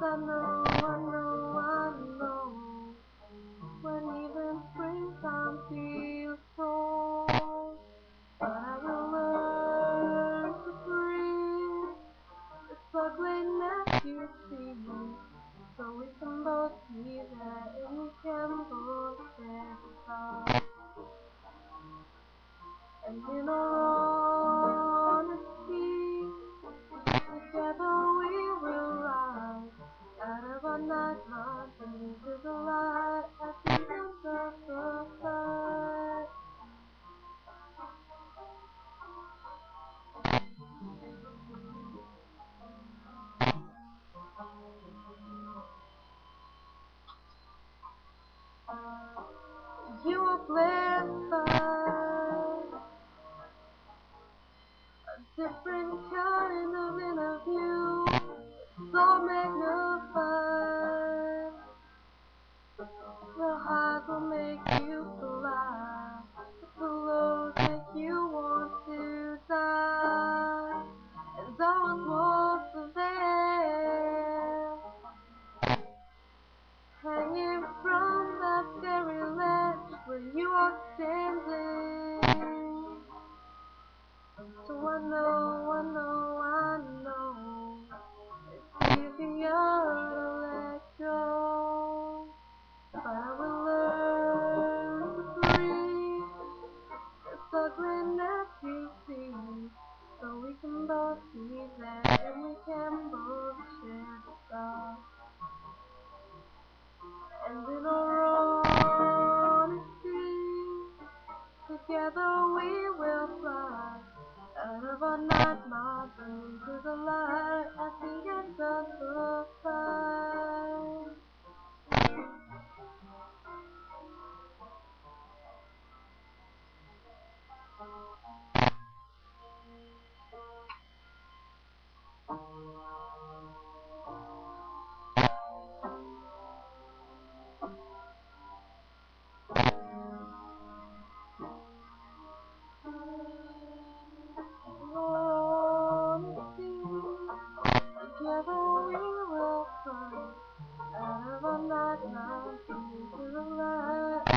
I know, when even springtime feels cold. But I will learn to breathe, the struggling as you see, so we can both be there and we can both share the stars. And in our honesty, together we will rise out of our nightmares and into the light at the end of the fight. You are blessed by a different kind of interview, so magnified. The highs will make you fly, the lows make you want to die. And I was there, hanging from that very ledge where you are standing. So I know it's easier to let go. But I will learn to breathe, it's ugly as you see, so we can both be there and we can both share the stars. And in our honesty, together we will fly out of our nightmares and into the light at the end of the fight. Honesty, together we will fly out of our nightmares and into the light